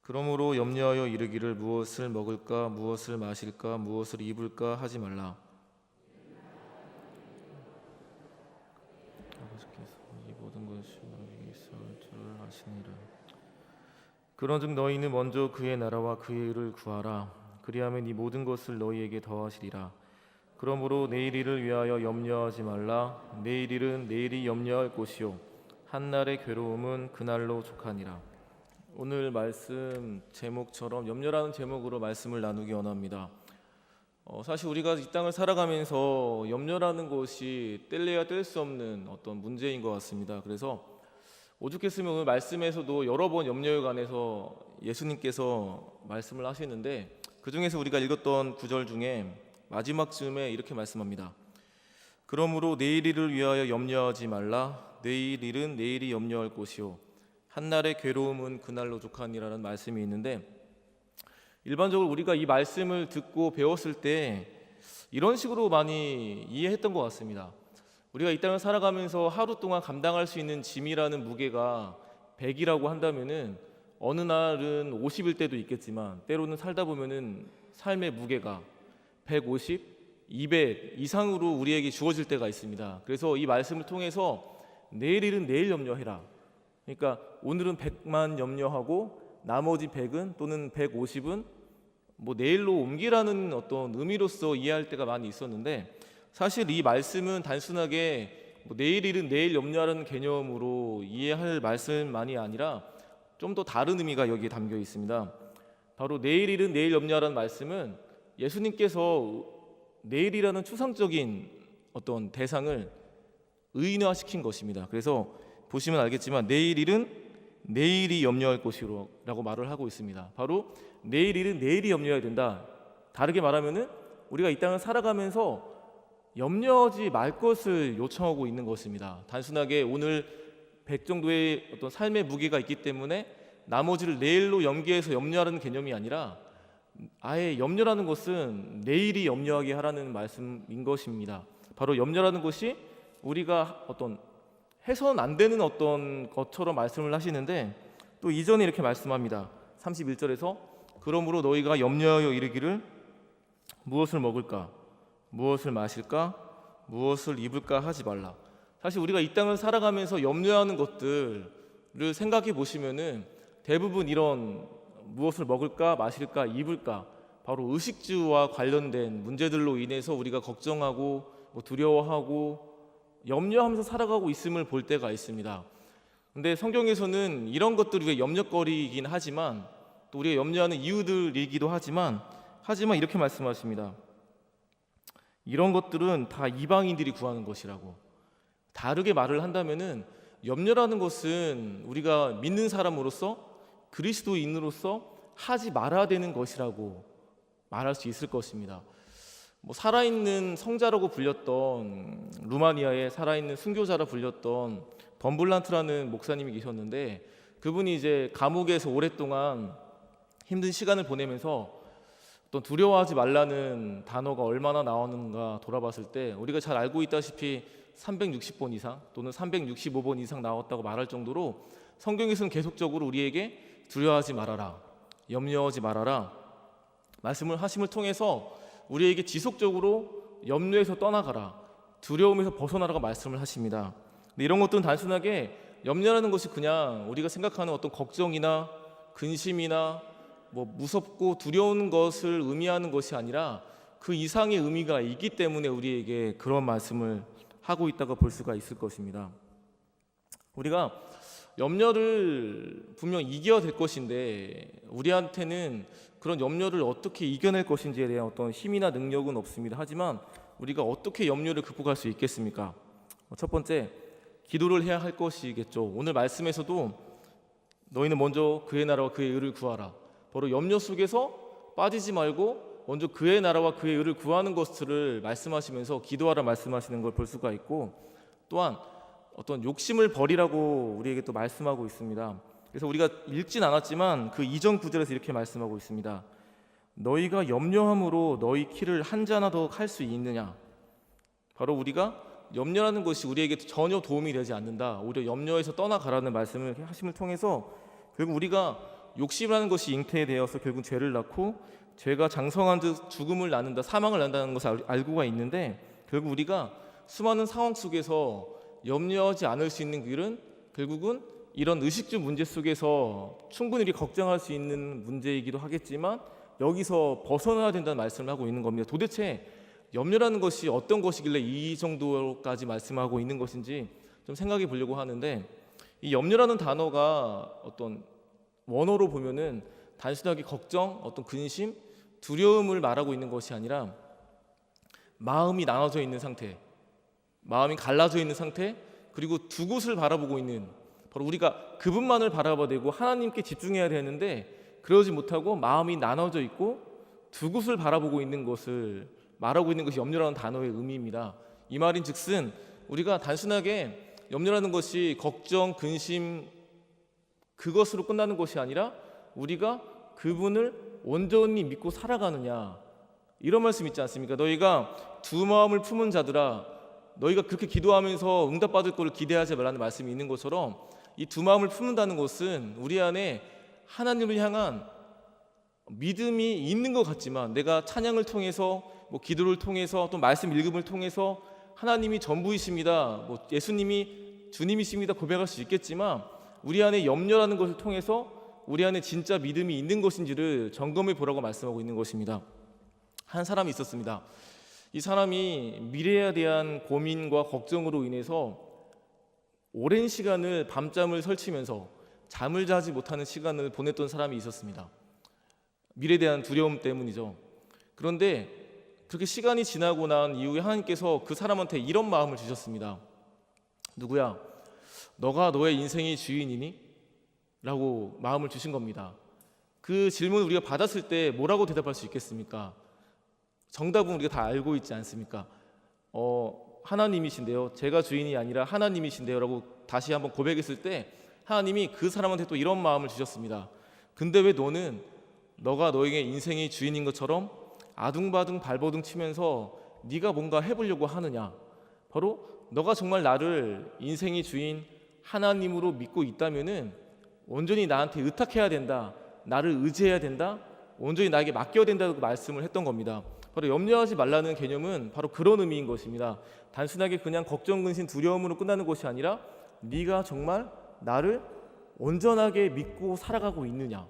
그러므로 염려하여 이르기를 무엇을 먹을까 무엇을 마실까 무엇을 입을까 하지 말라. 아버지께서 이 모든 것이 너희에게 있을 줄 아시니라. 그런즉 너희는 먼저 그의 나라와 그의 의를 구하라. 그리하면 이 모든 것을 너희에게 더하시리라. 그러므로 내일 일을 위하여 염려하지 말라. 내일 일은 내일이 염려할 것이요 한날의 괴로움은 그날로 족하니라. 오늘 말씀 제목처럼 염려라는 제목으로 말씀을 나누기 원합니다. 사실 우리가 이 땅을 살아가면서 염려라는 것이 뗄래야 뗄 수 없는 어떤 문제인 것 같습니다. 그래서 오죽했으면 오늘 말씀에서도 여러 번 염려에 관해서 예수님께서 말씀을 하시는데, 그 중에서 우리가 읽었던 구절 중에 마지막 쯤에 이렇게 말씀합니다. 그러므로 내일 일을 위하여 염려하지 말라. 내일 일은 내일이 염려할 것이요 한날의 괴로움은 그날로 족하니라는 말씀이 있는데, 일반적으로 우리가 이 말씀을 듣고 배웠을 때 이런 식으로 많이 이해했던 것 같습니다. 우리가 이 땅을 살아가면서 하루 동안 감당할 수 있는 짐이라는 무게가 100이라고 한다면은 어느 날은 50일 때도 있겠지만 때로는 살다 보면은 삶의 무게가 150, 200 이상으로 우리에게 주어질 때가 있습니다. 그래서 이 말씀을 통해서 내일 일은 내일 염려해라. 그러니까 오늘은 100만 염려하고 나머지 100은 또는 150은 뭐 내일로 옮기라는 어떤 의미로서 이해할 때가 많이 있었는데, 사실 이 말씀은 단순하게 뭐 내일 일은 내일 염려하라는 개념으로 이해할 말씀만이 아니라 좀 더 다른 의미가 여기에 담겨 있습니다. 바로 내일 일은 내일 염려하라는 말씀은 예수님께서 내일이라는 추상적인 어떤 대상을 의인화시킨 것입니다. 그래서 보시면 알겠지만 내일 일은 내일이 염려할 것이라고 말을 하고 있습니다. 바로 내일 일은 내일이 염려해야 된다. 다르게 말하면은 우리가 이 땅을 살아가면서 염려하지 말 것을 요청하고 있는 것입니다. 단순하게 오늘 100 정도의 어떤 삶의 무게가 있기 때문에 나머지를 내일로 연계해서 염려하라는 개념이 아니라 아예 염려라는 것은 내일이 염려하게 하라는 말씀인 것입니다. 바로 염려라는 것이 우리가 어떤 해서는 안 되는 어떤 것처럼 말씀을 하시는데, 또 이전에 이렇게 말씀합니다. 31절에서 그러므로 너희가 염려하여 이르기를 무엇을 먹을까 무엇을 마실까 무엇을 입을까 하지 말라. 사실 우리가 이 땅을 살아가면서 염려하는 것들을 생각해 보시면은 대부분 이런 무엇을 먹을까 마실까 입을까 바로 의식주와 관련된 문제들로 인해서 우리가 걱정하고 두려워하고 염려하면서 살아가고 있음을 볼 때가 있습니다. 근데 성경에서는 이런 것들이 우리가 염려거리이긴 하지만 또 우리가 염려하는 이유들이기도 하지만 이렇게 말씀하십니다. 이런 것들은 다 이방인들이 구하는 것이라고. 다르게 말을 한다면은 염려라는 것은 우리가 믿는 사람으로서 그리스도인으로서 하지 말아야 되는 것이라고 말할 수 있을 것입니다. 살아있는 성자라고 불렸던 루마니아의 살아있는 순교자라 불렸던 덤블란트라는 목사님이 계셨는데, 그분이 이제 감옥에서 오랫동안 힘든 시간을 보내면서 어떤 두려워하지 말라는 단어가 얼마나 나오는가 돌아봤을 때 우리가 잘 알고 있다시피 360번 이상 또는 365번 이상 나왔다고 말할 정도로 성경에서는 계속적으로 우리에게 두려워하지 말아라, 염려하지 말아라 말씀을 하심을 통해서 우리에게 지속적으로 염려에서 떠나가라, 두려움에서 벗어나라고 말씀을 하십니다. 근데 이런 것들은 단순하게 염려라는 것이 그냥 우리가 생각하는 어떤 걱정이나 근심이나 무섭고 두려운 것을 의미하는 것이 아니라 그 이상의 의미가 있기 때문에 우리에게 그런 말씀을 하고 있다고 볼 수가 있을 것입니다. 우리가 염려를 분명 이겨야 될 것인데 우리한테는 그런 염려를 어떻게 이겨낼 것인지에 대한 어떤 힘이나 능력은 없습니다. 하지만 우리가 어떻게 염려를 극복할 수 있겠습니까? 첫 번째, 기도를 해야 할 것이겠죠. 오늘 말씀에서도 너희는 먼저 그의 나라와 그의 의를 구하라. 바로 염려 속에서 빠지지 말고 먼저 그의 나라와 그의 의를 구하는 것들을 말씀하시면서 기도하라 말씀하시는 걸 볼 수가 있고, 또한 어떤 욕심을 버리라고 우리에게 또 말씀하고 있습니다. 그래서 우리가 읽진 않았지만 그 이전 구절에서 이렇게 말씀하고 있습니다. 너희가 염려함으로 너희 키를 한 자나 더 칼 수 있느냐. 바로 우리가 염려라는 것이 우리에게 전혀 도움이 되지 않는다, 오히려 염려에서 떠나가라는 말씀을 하심을 통해서 결국 우리가 욕심이라는 것이 잉태되어서 결국 죄를 낳고 죄가 장성한 즉 죽음을 낳는다, 사망을 낳는다는 것을 알고가 있는데 결국 우리가 수많은 상황 속에서 염려하지 않을 수 있는 길은 결국은 이런 의식주 문제 속에서 충분히 우리 걱정할 수 있는 문제이기도 하겠지만 여기서 벗어나야 된다는 말씀을 하고 있는 겁니다. 도대체 염려라는 것이 어떤 것이길래 이 정도까지 말씀하고 있는 것인지 좀 생각해 보려고 하는데, 이 염려라는 단어가 어떤 원어로 보면은 단순하게 걱정, 어떤 근심, 두려움을 말하고 있는 것이 아니라 마음이 나눠져 있는 상태, 마음이 갈라져 있는 상태, 그리고 두 곳을 바라보고 있는, 바로 우리가 그분만을 바라보되고 하나님께 집중해야 되는데 그러지 못하고 마음이 나눠져 있고 두 곳을 바라보고 있는 것을 말하고 있는 것이 염려라는 단어의 의미입니다. 이 말인즉슨 우리가 단순하게 염려라는 것이 걱정, 근심 그것으로 끝나는 것이 아니라 우리가 그분을 온전히 믿고 살아가느냐, 이런 말씀 있지 않습니까? 너희가 두 마음을 품은 자들아, 너희가 그렇게 기도하면서 응답받을 것을 기대하지 말라는 말씀이 있는 것처럼 이 두 마음을 품는다는 것은 우리 안에 하나님을 향한 믿음이 있는 것 같지만, 내가 찬양을 통해서 기도를 통해서 또 말씀 읽음을 통해서 하나님이 전부이십니다, 예수님이 주님이십니다 고백할 수 있겠지만 우리 안에 염려라는 것을 통해서 우리 안에 진짜 믿음이 있는 것인지를 점검해 보라고 말씀하고 있는 것입니다. 한 사람이 있었습니다. 이 사람이 미래에 대한 고민과 걱정으로 인해서 오랜 시간을 밤잠을 설치면서 잠을 자지 못하는 시간을 보냈던 사람이 있었습니다. 미래에 대한 두려움 때문이죠. 그런데 그렇게 시간이 지나고 난 이후에 하나님께서 그 사람한테 이런 마음을 주셨습니다. 누구야? 너가 너의 인생의 주인이니? 라고 마음을 주신 겁니다. 그 질문을 우리가 받았을 때 뭐라고 대답할 수 있겠습니까? 정답은 우리가 다 알고 있지 않습니까? 하나님이신데요, 제가 주인이 아니라 하나님이신데요 라고 다시 한번 고백했을 때 하나님이 그 사람한테 또 이런 마음을 주셨습니다. 근데 왜 너는 너가 너에게 인생의 주인인 것처럼 아둥바둥 발버둥 치면서 네가 뭔가 해보려고 하느냐? 바로 너가 정말 나를 인생의 주인 하나님으로 믿고 있다면은 온전히 나한테 의탁해야 된다, 나를 의지해야 된다, 온전히 나에게 맡겨야 된다고 말씀을 했던 겁니다. 바로 염려하지 말라는 개념은 바로 그런 의미인 것입니다. 단순하게 그냥 걱정, 근심, 두려움으로 끝나는 것이 아니라 네가 정말 나를 온전하게 믿고 살아가고 있느냐,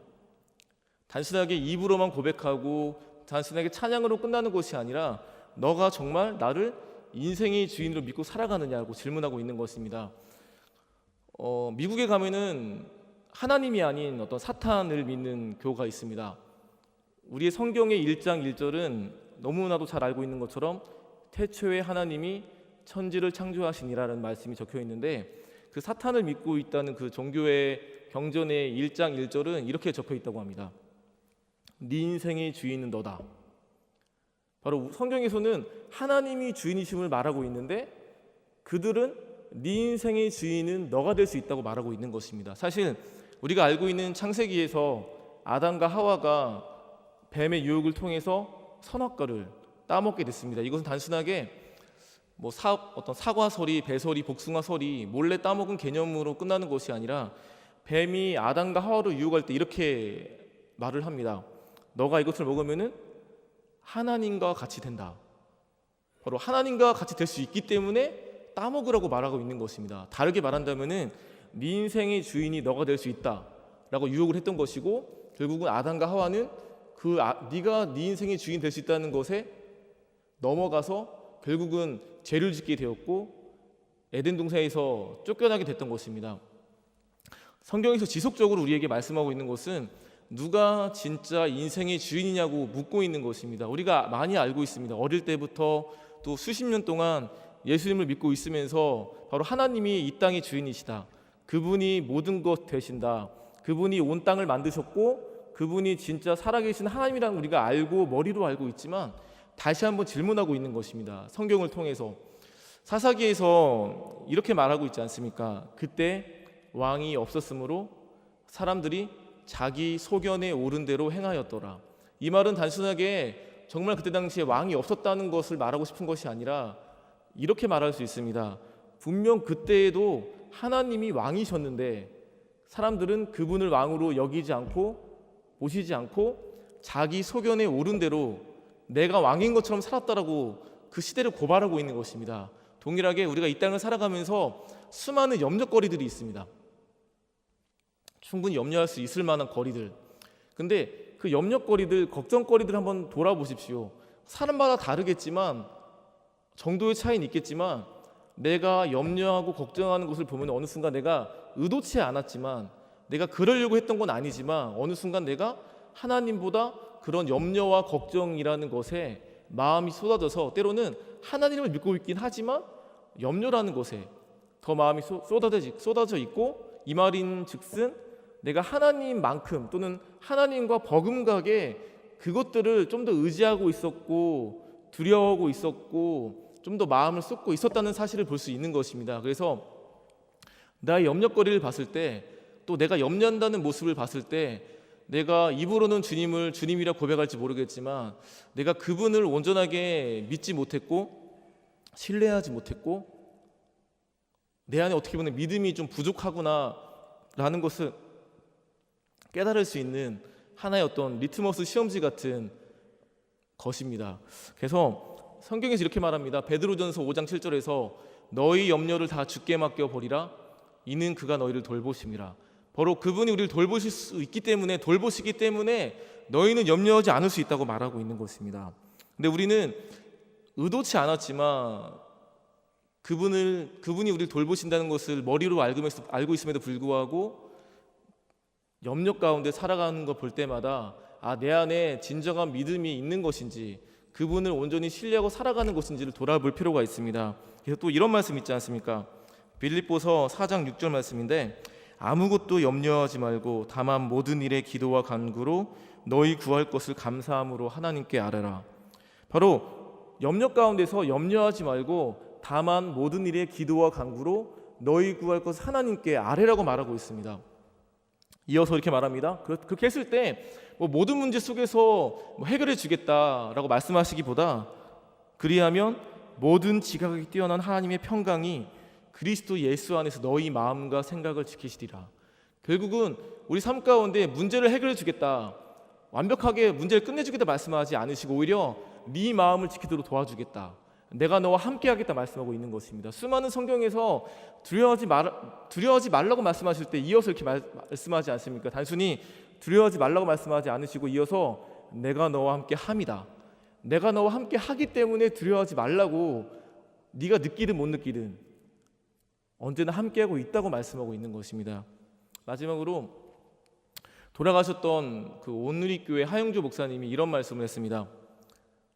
단순하게 입으로만 고백하고 단순하게 찬양으로 끝나는 것이 아니라 너가 정말 나를 인생의 주인으로 믿고 살아가느냐고 질문하고 있는 것입니다. 미국에 가면은 하나님이 아닌 어떤 사탄을 믿는 교가 있습니다. 우리의 성경의 1장 1절은 너무나도 잘 알고 있는 것처럼 태초에 하나님이 천지를 창조하시니라는 말씀이 적혀 있는데, 그 사탄을 믿고 있다는 그 종교의 경전의 1장 1절은 이렇게 적혀 있다고 합니다. 네 인생의 주인은 너다. 바로 성경에서는 하나님이 주인이심을 말하고 있는데 그들은 네 인생의 주인은 너가 될 수 있다고 말하고 있는 것입니다. 사실 우리가 알고 있는 창세기에서 아담과 하와가 뱀의 유혹을 통해서 선악과를 따먹게 됐습니다. 이것은 단순하게 어떤 사과설이, 배설이, 복숭아설이 몰래 따먹은 개념으로 끝나는 것이 아니라 뱀이 아담과 하와를 유혹할 때 이렇게 말을 합니다. 너가 이것을 먹으면은 하나님과 같이 된다. 바로 하나님과 같이 될 수 있기 때문에 따먹으라고 말하고 있는 것입니다. 다르게 말한다면은 네 인생의 주인이 너가 될 수 있다라고 유혹을 했던 것이고, 결국은 아담과 하와는 네가 네 인생의 주인 될 수 있다는 것에 넘어가서 결국은 죄를 짓게 되었고 에덴 동산에서 쫓겨나게 됐던 것입니다. 성경에서 지속적으로 우리에게 말씀하고 있는 것은 누가 진짜 인생의 주인이냐고 묻고 있는 것입니다. 우리가 많이 알고 있습니다. 어릴 때부터 또 수십 년 동안 예수님을 믿고 있으면서 바로 하나님이 이 땅의 주인이시다, 그분이 모든 것 되신다, 그분이 온 땅을 만드셨고 그분이 진짜 살아계신 하나님이라는 우리가 알고 머리로 알고 있지만 다시 한번 질문하고 있는 것입니다. 성경을 통해서 사사기에서 이렇게 말하고 있지 않습니까? 그때 왕이 없었으므로 사람들이 자기 소견에 오른 대로 행하였더라. 이 말은 단순하게 정말 그때 당시에 왕이 없었다는 것을 말하고 싶은 것이 아니라 이렇게 말할 수 있습니다. 분명 그때에도 하나님이 왕이셨는데 사람들은 그분을 왕으로 여기지 않고 모시지 않고 자기 소견에 오른 대로 내가 왕인 것처럼 살았다라고 그 시대를 고발하고 있는 것입니다. 동일하게 우리가 이 땅을 살아가면서 수많은 염려거리들이 있습니다. 충분히 염려할 수 있을 만한 거리들. 근데 그 염려거리들, 걱정거리들 한번 돌아보십시오. 사람마다 다르겠지만 정도의 차이는 있겠지만 내가 염려하고 걱정하는 것을 보면 어느 순간 내가 의도치 않았지만 내가 그러려고 했던 건 아니지만 어느 순간 내가 하나님보다 그런 염려와 걱정이라는 것에 마음이 쏟아져서 때로는 하나님을 믿고 있긴 하지만 염려라는 것에 더 마음이 쏟아져 있고 이 말인 즉슨 내가 하나님만큼 또는 하나님과 버금가게 그것들을 좀 더 의지하고 있었고 두려워하고 있었고 좀 더 마음을 쏟고 있었다는 사실을 볼 수 있는 것입니다. 그래서 나의 염려거리를 봤을 때 또 내가 염려한다는 모습을 봤을 때 내가 입으로는 주님을 주님이라 고백할지 모르겠지만 내가 그분을 온전하게 믿지 못했고 신뢰하지 못했고 내 안에 어떻게 보면 믿음이 좀 부족하구나 라는 것을 깨달을 수 있는 하나의 어떤 리트머스 시험지 같은 것입니다. 그래서 성경에서 이렇게 말합니다. 베드로전서 5장 7절에서 너희 염려를 다 주께 맡겨버리라 이는 그가 너희를 돌보심이라. 바로 그분이 우리를 돌보실 수 있기 때문에 돌보시기 때문에 너희는 염려하지 않을 수 있다고 말하고 있는 것입니다. 근데 우리는 의도치 않았지만 그분이 우리를 돌보신다는 것을 머리로 알고 있음에도 불구하고 염려 가운데 살아가는 걸 볼 때마다 내 안에 진정한 믿음이 있는 것인지 그분을 온전히 신뢰하고 살아가는 것인지를 돌아볼 필요가 있습니다. 그래서 또 이런 말씀 있지 않습니까? 빌립보서 4장 6절 말씀인데 아무것도 염려하지 말고 다만 모든 일에 기도와 간구로 너희 구할 것을 감사함으로 하나님께 아뢰라. 바로 염려 가운데서 염려하지 말고 다만 모든 일에 기도와 간구로 너희 구할 것을 하나님께 아뢰라고 말하고 있습니다. 이어서 이렇게 말합니다. 그렇게 했을 때 모든 문제 속에서 해결해 주겠다라고 말씀하시기보다 그리하면 모든 지각이 뛰어난 하나님의 평강이 그리스도 예수 안에서 너희 마음과 생각을 지키시리라. 결국은 우리 삶 가운데 문제를 해결해 주겠다, 완벽하게 문제를 끝내주겠다 말씀하지 않으시고 오히려 네 마음을 지키도록 도와주겠다, 내가 너와 함께하겠다 말씀하고 있는 것입니다. 수많은 성경에서 두려워하지 말라고 말씀하실 때 이어서 이렇게 말씀하지 않습니까? 단순히 두려워하지 말라고 말씀하지 않으시고 이어서 내가 너와 함께 함이다, 내가 너와 함께 하기 때문에 두려워하지 말라고, 네가 느끼든 못 느끼든 언제나 함께하고 있다고 말씀하고 있는 것입니다. 마지막으로 돌아가셨던 그 온누리교회 하영주 목사님이 이런 말씀을 했습니다.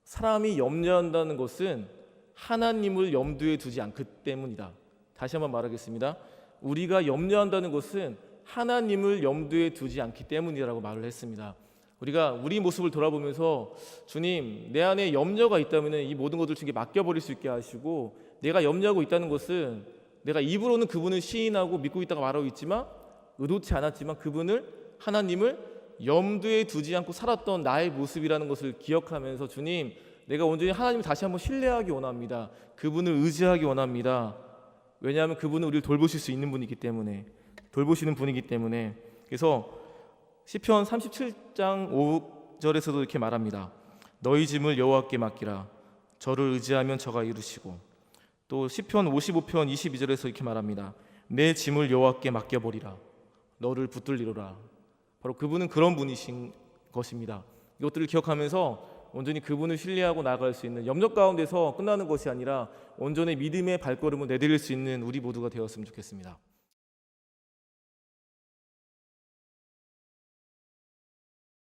사람이 염려한다는 것은 하나님을 염두에 두지 않기 때문이다. 다시 한번 말하겠습니다. 우리가 염려한다는 것은 하나님을 염두에 두지 않기 때문이라고 말을 했습니다. 우리가 우리 모습을 돌아보면서 주님, 내 안에 염려가 있다면 이 모든 것을 주님께 맡겨버릴 수 있게 하시고, 내가 염려하고 있다는 것은 내가 입으로는 그분을 시인하고 믿고 있다고 말하고 있지만 의도치 않았지만 하나님을 염두에 두지 않고 살았던 나의 모습이라는 것을 기억하면서 주님, 내가 온전히 하나님을 다시 한번 신뢰하기 원합니다. 그분을 의지하기 원합니다. 왜냐하면 그분은 우리를 돌보실 수 있는 분이기 때문에, 돌보시는 분이기 때문에. 그래서 시편 37장 5절에서도 이렇게 말합니다. 너희 짐을 여호와께 맡기라. 저를 의지하면 저가 이루시고. 또 시편 55편 22절에서 이렇게 말합니다. 내 짐을 여호와께 맡겨버리라. 너를 붙들리로라. 바로 그분은 그런 분이신 것입니다. 이것들을 기억하면서 온전히 그분을 신뢰하고 나아갈 수 있는, 염려 가운데서 끝나는 것이 아니라 온전히 믿음의 발걸음을 내디딜 수 있는 우리 모두가 되었으면 좋겠습니다.